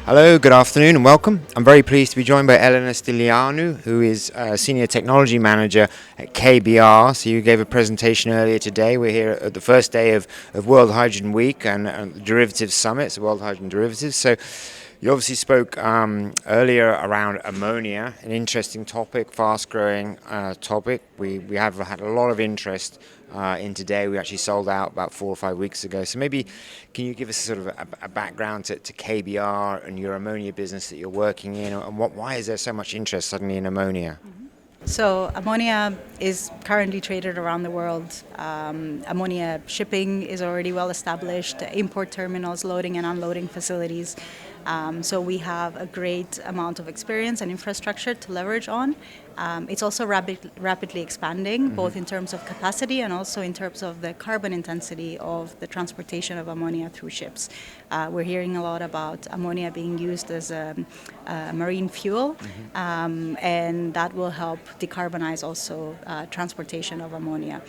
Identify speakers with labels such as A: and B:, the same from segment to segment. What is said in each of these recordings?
A: Hello, good afternoon and welcome. I'm very pleased to be joined by Elena Stylianou, who is Senior Technology Manager at KBR. So you gave a presentation earlier today. We're here at the first day of World Hydrogen Week and the Derivatives Summit, so World Hydrogen Derivatives. So you obviously spoke earlier around ammonia, an interesting topic, fast-growing topic. We have had a lot of interest in today. We actually sold out about 4 or 5 weeks ago. So maybe can you give us sort of a background to KBR and your ammonia business that you're working in, and why is there so much interest suddenly in ammonia?
B: So ammonia is currently traded around the world. Ammonia shipping is already well established, import terminals, loading and unloading facilities. So we have a great amount of experience and infrastructure to leverage on. It's also rapidly expanding, both in terms of capacity and also in terms of the carbon intensity of the transportation of ammonia through ships. We're hearing a lot about ammonia being used as a marine fuel, and that will help decarbonize also transportation of ammonia.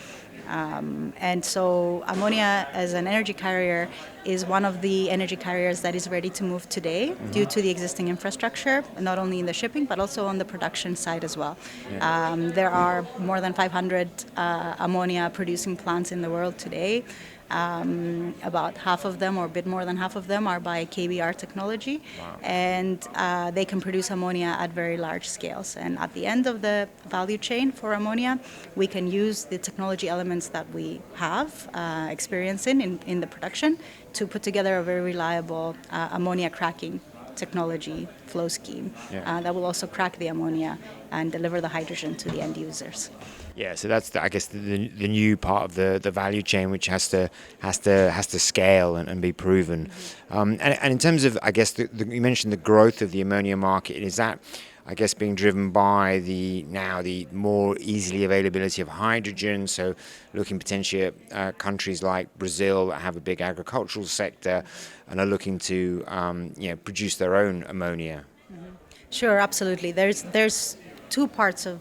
B: And so ammonia as an energy carrier is one of the energy carriers that is ready to move today due to the existing infrastructure, not only in the shipping but also on the production side as well. Yeah. There are more than 500 ammonia producing plants in the world today. About half of them, or a bit more than half of them, are by KBR technology. Wow. And they can produce ammonia at very large scales. And at the end of the value chain for ammonia, we can use the technology elements that we have experience in the production to put together a very reliable ammonia cracking technology flow scheme that will also crack the ammonia and deliver the hydrogen to the end users.
A: Yeah, so that's I guess the new part of the value chain, which has to scale and be proven. And in terms of, I guess you mentioned the growth of the ammonia market. Is that, I guess, being driven by the more easily availability of hydrogen? So looking potentially at countries like Brazil that have a big agricultural sector and are looking to produce their own ammonia.
B: Sure, absolutely. There's two parts of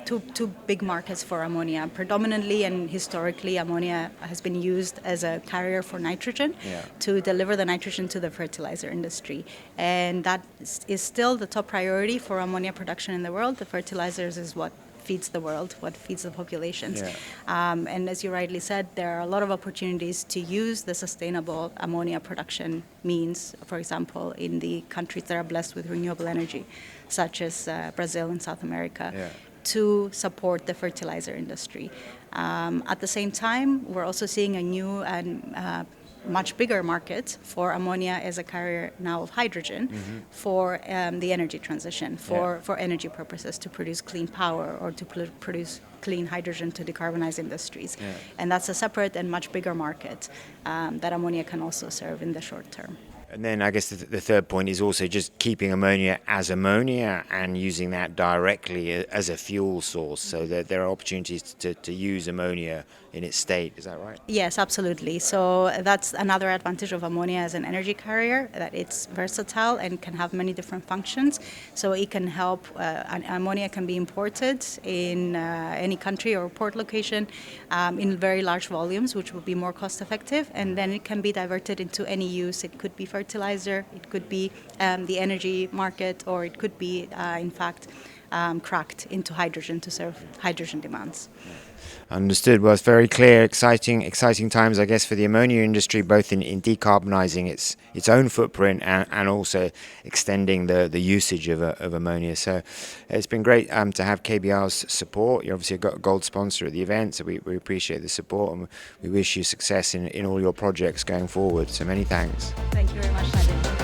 B: two big markets for ammonia. Predominantly and historically, ammonia has been used as a carrier for nitrogen to deliver the nitrogen to the fertilizer industry. And that is still the top priority for ammonia production in the world. The fertilizers is what feeds the world, what feeds the populations. And as you rightly said, there are a lot of opportunities to use the sustainable ammonia production means, for example, in the countries that are blessed with renewable energy, such as Brazil and South America, to support the fertilizer industry. At the same time, we're also seeing a new and much bigger market for ammonia as a carrier now of hydrogen for the energy transition, for energy purposes, to produce clean power or to produce clean hydrogen to decarbonize industries. And that's a separate and much bigger market that ammonia can also serve in the short term.
A: And then I guess the third point is also just keeping ammonia as ammonia and using that directly as a fuel source, so that there are opportunities to use ammonia in its state. Is that right?
B: Yes, absolutely. So that's another advantage of ammonia as an energy carrier, that it's versatile and can have many different functions. So it can help, ammonia can be imported in any country or port location in very large volumes, which will be more cost effective, and then it can be diverted into any use. It could be fertilizer, it could be the energy market, or it could be, in fact, cracked into hydrogen to serve hydrogen demands.
A: Understood. Well, it's very clear. Exciting times, I guess, for the ammonia industry, both in decarbonising its own footprint and also extending the usage of ammonia. So it's been great to have KBR's support. You're obviously a gold sponsor at the event, so we appreciate the support, and we wish you success in all your projects going forward. So many thanks.
B: Thank you very much, Nadim.